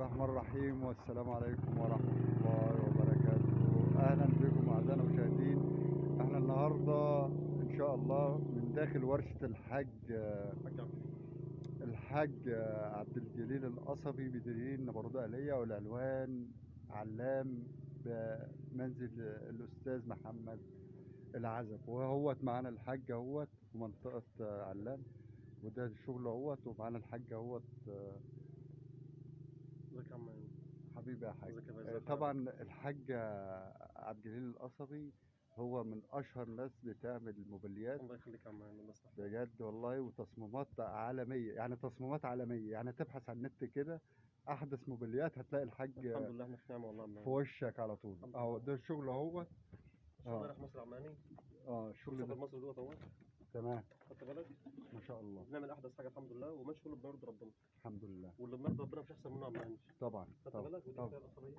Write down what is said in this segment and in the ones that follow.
الرحمن الرحيم، والسلام عليكم ورحمة الله وبركاته. أهلا بكم أعزائنا المشاهدين. احنا النهاردة إن شاء الله من داخل ورشة الحاج عبد الجليل القصبي بدرين نبرودة آلية، والعنوان علام بمنزل الأستاذ محمد العزب. وهوت معانا الحاج اهوت في منطقة علام، وده الشغل اهوت، ومعانا الحاج اهوت. ازيك يا عم؟ حبيبي يا حاج. ازيك يا باشا؟ طبعا الحاج عبد الجليل القصبي هو من اشهر ناس بتعمل موبيليات. الله يخليك يا عم، الله يصلحك بجد والله، وتصميمات عالمية، يعني تصميمات عالمية. يعني تبحث عن النت كده احدث موبيليات هتلاقي الحاج الحمد لله احنا في نعمه والله في وشك على طول. اهو ده الشغل اهوت. الشغل رايح مصر عماني. الشغل سافر ده مصر دوت اهو. تمام. خدت بالك؟ ما شاء الله. بنعمل احدث حاجه الحمد لله، وماشي كله بيرضي ربنا. الحمد لله. واللي بيرضي ربنا مش احسن منه عماني. طبعا خدت طبعا بالك؟ ودي طبعا. سعر الصينيه،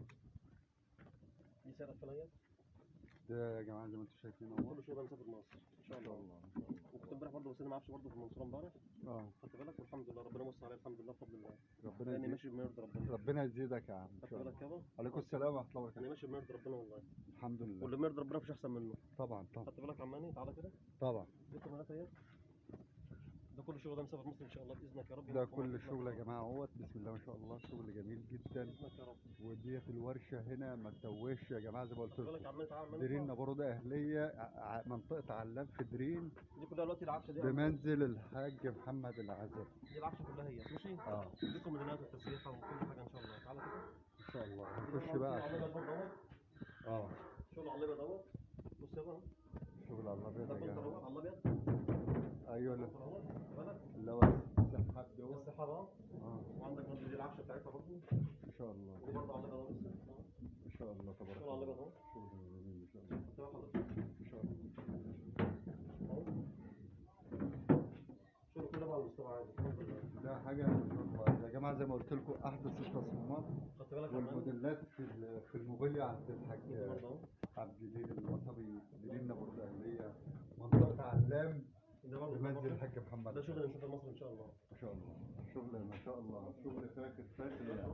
دي سعر الصينيه. ده يا جماعه زي ما انتم شايفين اهو. كل شغل مسافر مصر ان شاء الله. ما شاء الله. وكنت امبارح برضه بس انا ما اعرفش برضه في المنصوره امبارح. خدت بالك؟ والحمد لله ربنا يمص عليه، الحمد لله بفضل الله. ربنا لاني ماشي بما يرضي ربنا. ربنا يزيدك يا عم ان خدت شاء الله. بالك يابا؟ عليكم السلام ورحمه الله انا وبركاته. ماشي بما يرضي ربنا والله. الحمد لله. واللي ما يرضي ربنا مفيش احسن منه. طبعا طبعا. خدت بالك يا عماني؟ تعالى كده. طبعا. دي كاميرات اهي. ده كل شغل ده مسافر مصر ان شاء الله باذنك يا رب. ده كل شغل يا جماعه اهوت. بسم الله ما شاء الله، شغل جميل جدا باذنك يا رب. وديت الورشه هنا ما تتوهش يا جماعه، زي ما قلت بالك لكم. عمال تعال درين نبرودة اهليه، منطقه علام في درين. دي كلها دلوقتي العفشه دي بمنزل الحاج محمد العزب. دي العفشه كلها هي ماشي. دي كومودينات والتسريحه وكل حاجه ان شاء الله. تعالى كده ان شاء الله هنخش بقى. شغل على الابيض دوت. بص يابا، شغل على الابيض ده يا كنتر جماعه. اهو على الابيض. ايوه بالك اللي هو السحاب دوت. السحاب اهو. وعندك برضه دي العفشه بتاعتها برضه ان شاء الله. ودي برضه على الابيض اهو. ان شاء الله تبارك شغل على الله. الابيض اهو. شغل جميل ان شاء الله. تمام حضرتك. ان شاء الله. اهو شغل كله على المستوى عادي الحمد لله. ده حاجه ما شاء الله يا جماعه، زي ما قلت لكم احدث التصميمات خدت بالك والموديلات في الموبيليا عند الحاج برضه عبد الجليل القصبي. درين نبرودة اهليه، منطقه علام بمنزل الحاج محمد. ده شغل مسافر مصر ان شاء الله. ما شاء الله. شغل ما شاء الله، شغل فاخر فاخر يعني.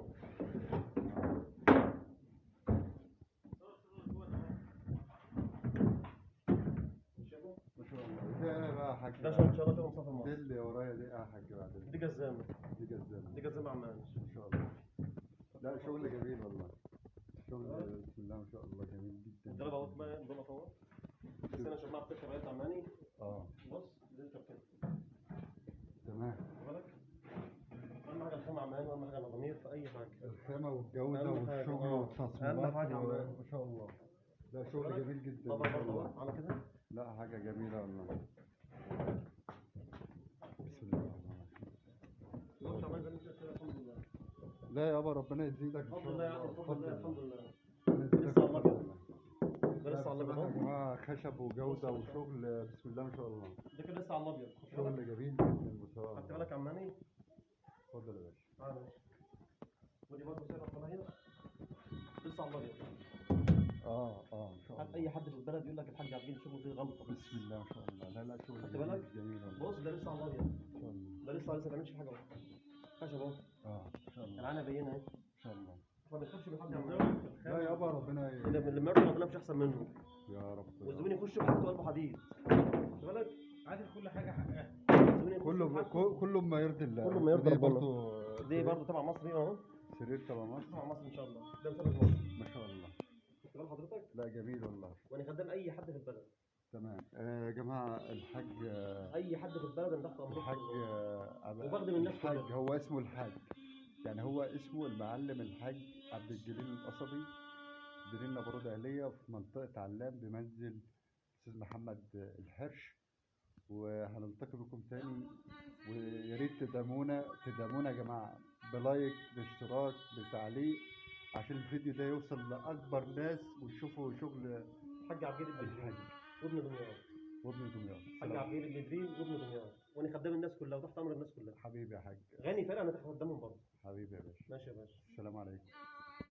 ما شاء الله. ده بقى يا حاج، ده شغل ان شاء الله شغل مسافر مصر. دي اللي ورايا دي يا حاج بعدين. دي جزامه. دي جزامه. دي جزامه عمان. ما شاء الله. لا شغل جميل والله. شغل بسم الله ما شاء الله جميل جدا. ده بقى بقى دول اهو. بس انا شماعه بتركب بقى عماني. بص دي انت كده. تمام. خد بالك. اهم حاجه الخامه عماني، واهم حاجه الضمير في اي حاجه. الخامه والجوده والشغل والتصميمات. اهم حاجه ما شاء الله. ده شغل جميل جدا. طبعا برضه على كده. لا حاجه جميله والله. بسم الله الرحمن الرحيم. لا يابا ربنا يزيدك ان شاء الله. بفضل الله الحمد لله. لسه على الابيض. ده لسه على الابيض يا جماعه، خشب وجوده وشغل بسم الله ما شاء الله. ده كده لسه على الابيض. شغل جميل جدا بصراحه. خدت بالك عماني؟ اتفضل يا باشا. تعالى يا باشا. ودي برضه سعر الصينيه لسه على الابيض. ان شاء الله. اي حد في البلد يقول لك الحاج عبد الجليل شغله فيه غلطه. بسم الله ما شاء الله. لا شغل خدت بالك؟ جميل بص ده لسه على الابيض. ان شاء الله. ده لسه ما بيعملش حاجه اهو. خشب اهو. ان شاء الله. العانه باينه اهي. ان شاء الله. ما بنخافش من حد يا عم. لا يابا ربنا اللي مرضى ربنا مش احسن منه. يا رب. والزبون يخش بحاجته قلبه حديد. خد بالك؟ عادل كل حاجه حقها. كله ما يرضي الله. كله ما يرضي ربنا. دي برضه تبع مصري اهو. سرير تبع مصر. تبع مصر ان شاء الله. ده مسافر مصر. ما شاء الله. خد بال حضرتك؟ لا جميل والله. وانا خدام اي حد في البلد. تمام. يا جماعه الحاج اي حد في البلد انا تحت امره. الحاج وبخدم الناس الحاج كلها. هو اسمه الحاج، يعني هو اسمه المعلم الحاج عبد الجليل القصبي. درين نبرودة اهليه في منطقه علام بمنزل الاستاذ محمد الحرش. وهنلتقي بكم تاني، ويا ريت تدعمونا يا جماعه بلايك باشتراك بتعليق، عشان الفيديو ده يوصل لاكبر ناس ويشوفوا شغل الحاج عبد الجليل البدري وابن دمياط. الحاج عبد الجليل البدري وابن دمياط، وانا خدام الناس كلها وتحت امر الناس كلها. حبيبي يا حاج. غني فرقه انا تحت خدامهم برضه. حبيبي يا باشا. ماشي يا باشا. السلام عليكم.